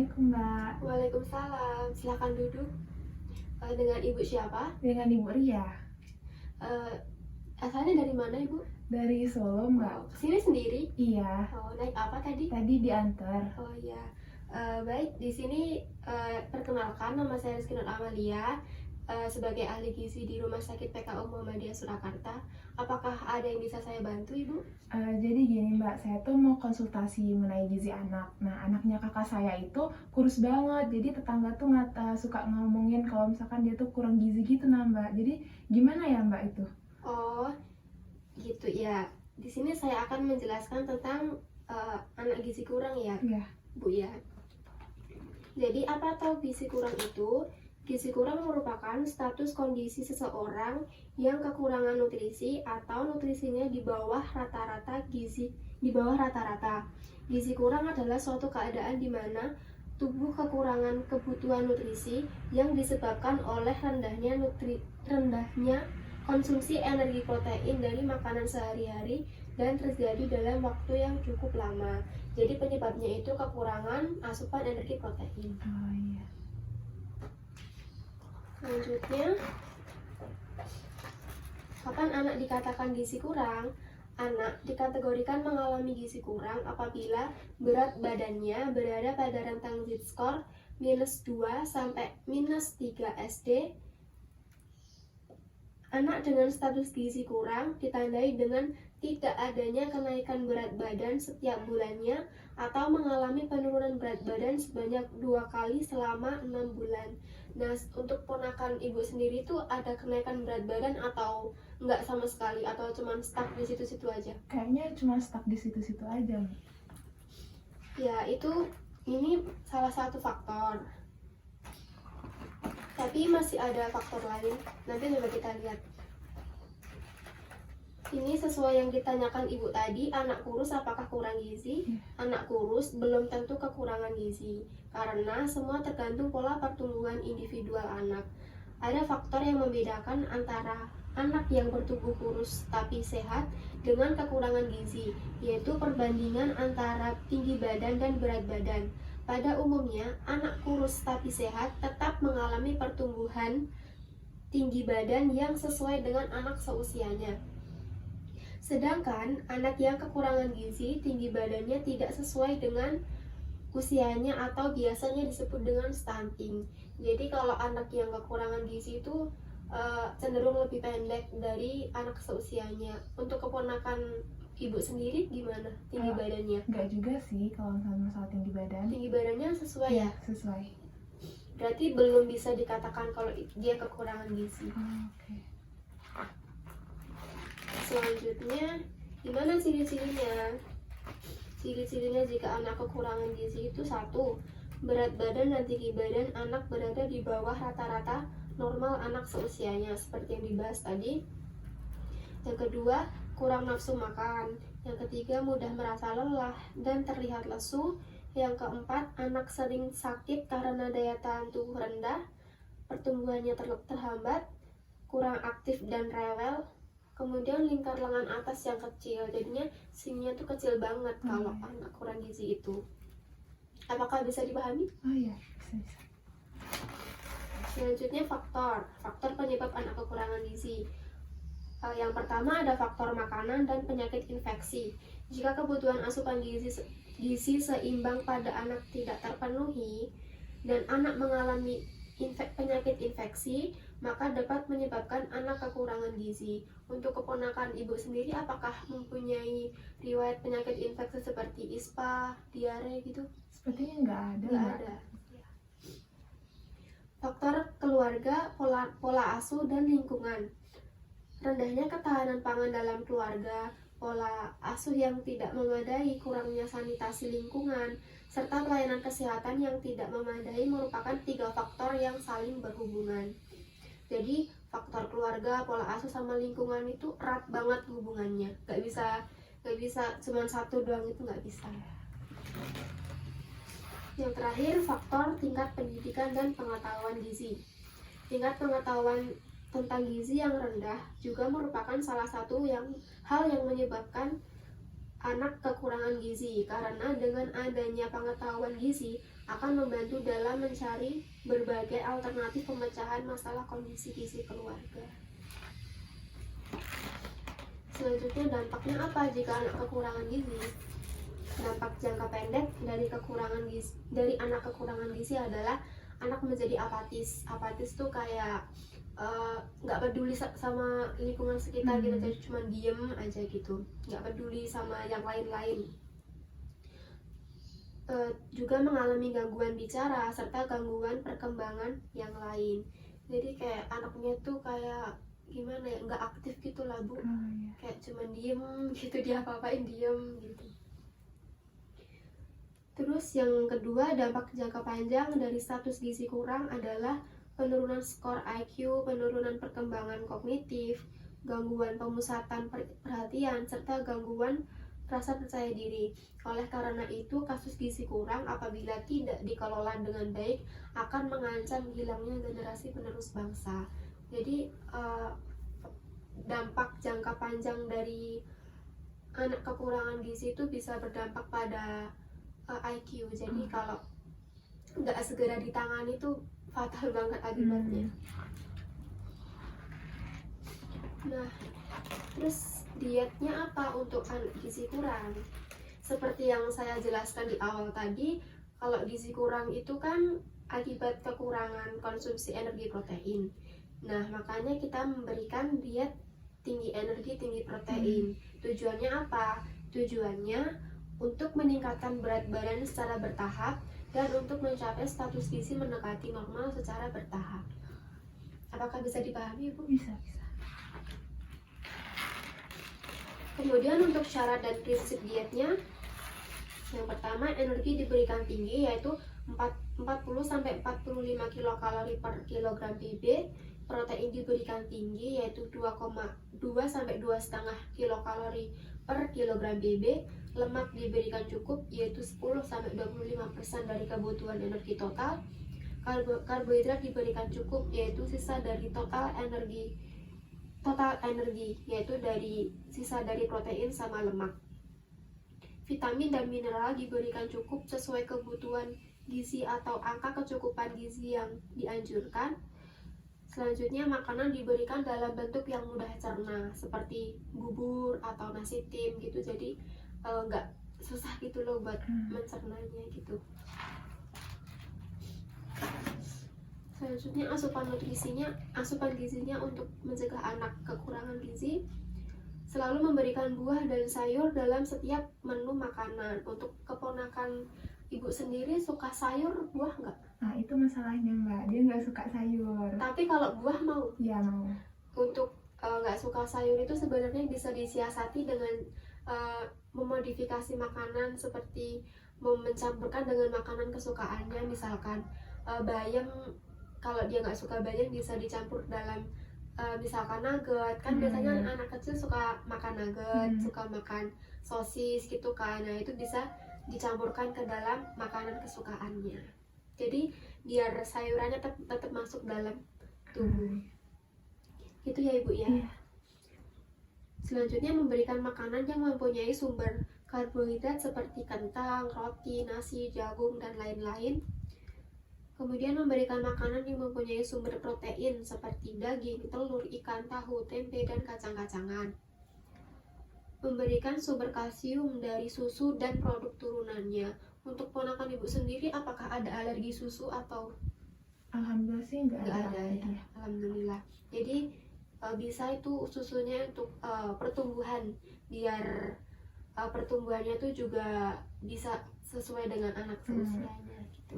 Assalamualaikum Mbak. Waalaikumsalam, silakan duduk. Dengan Ibu siapa? Dengan Ibu Ria. Eh, Asalnya dari mana Ibu? Dari Solo Mbak. Oh, kesini sendiri? Iya. Oh, naik apa tadi? Tadi diantar. Oh iya. Baik, di sini perkenalkan, nama saya Rizky Nur Amalia, sebagai ahli gizi di Rumah Sakit PKU Muhammadiyah Surakarta. Apakah ada yang bisa saya bantu Ibu? Jadi gini Mbak, saya tuh mau konsultasi mengenai gizi anak. Nah, anaknya kakak saya itu kurus banget. Jadi tetangga tuh suka ngomongin kalau misalkan dia tuh kurang gizi gitu nah Mbak. Jadi gimana ya Mbak itu? Oh, gitu ya. Di sini saya akan menjelaskan tentang anak gizi kurang ya, Iya. Bu ya. Jadi apa tahu gizi kurang itu? Gizi kurang merupakan status kondisi seseorang yang kekurangan nutrisi atau nutrisinya di bawah rata-rata gizi Gizi kurang adalah suatu keadaan di mana tubuh kekurangan kebutuhan nutrisi yang disebabkan oleh rendahnya konsumsi energi protein dari makanan sehari-hari dan terjadi dalam waktu yang cukup lama. Jadi penyebabnya itu kekurangan asupan energi protein. Oh iya. Selanjutnya, kapan anak dikatakan gizi kurang? Anak dikategorikan mengalami gizi kurang apabila berat badannya berada pada rentang Z-score -2 sampai -3 SD. Anak dengan status gizi kurang ditandai dengan tidak adanya kenaikan berat badan setiap bulannya atau mengalami penurunan berat badan sebanyak 2 kali selama 6 bulan. Nah, untuk ponakan Ibu sendiri tuh ada kenaikan berat badan atau enggak sama sekali atau cuma stuck di situ-situ aja? Kayaknya cuma stuck di situ-situ aja Mbak. Ya, ini salah satu faktor. Tapi masih ada faktor lain. Nanti coba kita lihat. Ini sesuai yang ditanyakan Ibu tadi, anak kurus apakah kurang gizi? Anak kurus belum tentu kekurangan gizi, karena semua tergantung pola pertumbuhan individual anak. Ada faktor yang membedakan antara anak yang bertubuh kurus tapi sehat dengan kekurangan gizi, yaitu perbandingan antara tinggi badan dan berat badan. Pada umumnya, anak kurus tapi sehat tetap mengalami pertumbuhan tinggi badan yang sesuai dengan anak seusianya. Sedangkan anak yang kekurangan gizi, tinggi badannya tidak sesuai dengan usianya atau biasanya disebut dengan stunting. Jadi kalau anak yang kekurangan gizi itu cenderung lebih pendek dari anak seusianya. Untuk keponakan Ibu sendiri gimana tinggi badannya? Enggak juga sih kalau misalnya masalah tinggi badan. Tinggi badannya sesuai ya? Sesuai. Berarti belum bisa dikatakan kalau dia kekurangan gizi. Oke. Selanjutnya, gimana ciri-cirinya? Ciri-cirinya jika anak kekurangan gizi itu: 1. Berat badan dan tinggi badan anak berada di bawah rata-rata normal anak seusianya, seperti yang dibahas tadi. Yang kedua, kurang nafsu makan. Yang ketiga, mudah merasa lelah dan terlihat lesu. Yang keempat, anak sering sakit karena daya tahan tubuh rendah, pertumbuhannya terhambat, kurang aktif dan rewel. Kemudian lingkar lengan atas yang kecil, jadinya sininya tuh kecil banget kalau anak kurang gizi itu. Apakah bisa dipahami? Oh iya, bisa. Selanjutnya faktor penyebab anak kekurangan gizi. Yang pertama ada faktor makanan dan penyakit infeksi. Jika kebutuhan asupan gizi seimbang pada anak tidak terpenuhi dan anak mengalami penyakit infeksi, maka dapat menyebabkan anak kekurangan gizi. Untuk keponakan Ibu sendiri, apakah mempunyai riwayat penyakit infeksi seperti ISPA, diare gitu? Sepertinya nggak ada. Nggak ada. Faktor keluarga, pola asuh dan lingkungan. Rendahnya ketahanan pangan dalam keluarga, pola asuh yang tidak memadai, kurangnya sanitasi lingkungan, serta pelayanan kesehatan yang tidak memadai merupakan 3 faktor yang saling berhubungan. Jadi faktor keluarga, pola asuh sama lingkungan itu erat banget hubungannya. Gak bisa cuma satu doang, itu gak bisa. Yang terakhir, faktor tingkat pendidikan dan pengetahuan gizi. Tingkat pengetahuan tentang gizi yang rendah juga merupakan salah satu hal yang menyebabkan anak kekurangan gizi, karena dengan adanya pengetahuan gizi akan membantu dalam mencari berbagai alternatif pemecahan masalah kondisi gizi keluarga. Selanjutnya, dampaknya apa jika anak kekurangan gizi? Dampak jangka pendek dari anak kekurangan gizi adalah anak menjadi apatis. Apatis tuh kayak nggak peduli sama lingkungan sekitar gitu, jadi cuma diem aja gitu, nggak peduli sama yang lain-lain. Juga mengalami gangguan bicara serta gangguan perkembangan yang lain. Jadi kayak anaknya tuh kayak gimana ya, nggak aktif gitu lah Bu. Kayak cuman diem gitu, dia apa-apain diem gitu. Terus yang kedua, dampak jangka panjang dari status gizi kurang adalah penurunan skor IQ, penurunan perkembangan kognitif, gangguan pemusatan perhatian, serta gangguan rasa percaya diri. Oleh karena itu, kasus gizi kurang apabila tidak dikelola dengan baik akan mengancam hilangnya generasi penerus bangsa. Jadi dampak jangka panjang dari anak kekurangan gizi itu bisa berdampak pada IQ. Jadi kalau nggak segera ditangani itu fatal banget akibatnya. Nah, terus dietnya apa untuk anak gizi kurang? Seperti yang saya jelaskan di awal tadi, kalau gizi kurang itu kan akibat kekurangan konsumsi energi protein. Nah, makanya kita memberikan diet tinggi energi, tinggi protein. Tujuannya apa? Tujuannya untuk meningkatkan berat badan secara bertahap dan untuk mencapai status gizi mendekati normal secara bertahap. Apakah bisa dipahami, Bu? Bisa. Kemudian untuk syarat dan prinsip dietnya, yang pertama, energi diberikan tinggi, yaitu 40-45 kilokalori per kilogram PB. Protein diberikan tinggi, yaitu 2,2-2,5 kilokalori per kilogram PB. Lemak diberikan cukup, yaitu 10-25% dari kebutuhan energi total. Karbohidrat diberikan cukup, yaitu sisa dari total energi, yaitu dari sisa dari protein sama lemak. Vitamin dan mineral diberikan cukup sesuai kebutuhan gizi atau angka kecukupan gizi yang dianjurkan. Selanjutnya, makanan diberikan dalam bentuk yang mudah cerna, seperti bubur atau nasi tim gitu, jadi nggak susah gitu loh buat mencernanya gitu. Selanjutnya, asupan gizinya untuk mencegah anak kekurangan gizi, selalu memberikan buah dan sayur dalam setiap menu makanan. Untuk keponakan Ibu sendiri suka sayur, buah nggak? Nah, itu masalahnya Mbak, dia nggak suka sayur. Tapi kalau buah mau? Iya, mau. Untuk nggak suka sayur itu sebenarnya bisa disiasati dengan memodifikasi makanan, seperti mencampurkan dengan makanan kesukaannya. Misalkan bayam, kalau dia nggak suka bayam bisa dicampur dalam misalkan nugget, kan biasanya anak kecil suka makan nugget, suka makan sosis gitu kan. Nah, itu bisa dicampurkan ke dalam makanan kesukaannya, jadi biar sayurannya tetap masuk dalam tubuh. Gitu ya Ibu ya. Selanjutnya, memberikan makanan yang mempunyai sumber karbohidrat seperti kentang, roti, nasi, jagung, dan lain-lain. Kemudian memberikan makanan yang mempunyai sumber protein seperti daging, telur, ikan, tahu, tempe, dan kacang-kacangan. Memberikan sumber kalsium dari susu dan produk turunannya. Untuk ponakan Ibu sendiri, apakah ada alergi susu atau? Alhamdulillah sih nggak ada ya. Alhamdulillah. Jadi bisa itu susunya untuk pertumbuhan, biar pertumbuhannya itu juga bisa sesuai dengan anak seusianya gitu.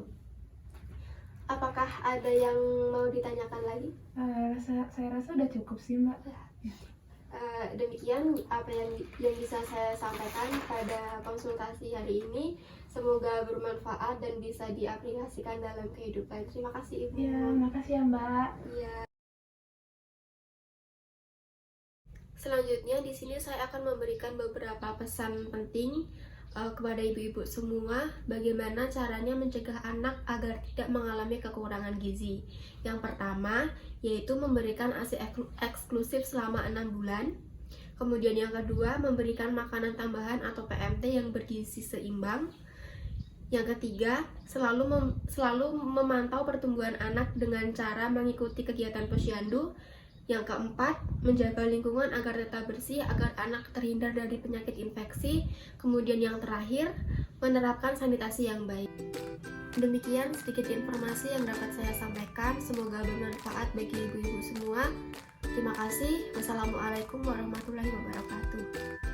Apakah ada yang mau ditanyakan lagi? Saya rasa udah cukup sih Mbak. Demikian apa yang bisa saya sampaikan pada konsultasi hari ini. Semoga bermanfaat dan bisa diaplikasikan dalam kehidupan. Terima kasih Ibu. Ya, makasih ya Mbak. Iya. Selanjutnya di sini saya akan memberikan beberapa pesan penting kepada ibu-ibu semua, bagaimana caranya mencegah anak agar tidak mengalami kekurangan gizi. Yang pertama, yaitu memberikan ASI eksklusif selama 6 bulan. Kemudian yang kedua, memberikan makanan tambahan atau PMT yang bergizi seimbang. Yang ketiga, selalu memantau pertumbuhan anak dengan cara mengikuti kegiatan posyandu. Yang keempat, menjaga lingkungan agar tetap bersih agar anak terhindar dari penyakit infeksi. Kemudian yang terakhir, menerapkan sanitasi yang baik. Demikian sedikit informasi yang dapat saya sampaikan. Semoga bermanfaat bagi ibu-ibu semua. Terima kasih. Wassalamualaikum warahmatullahi wabarakatuh.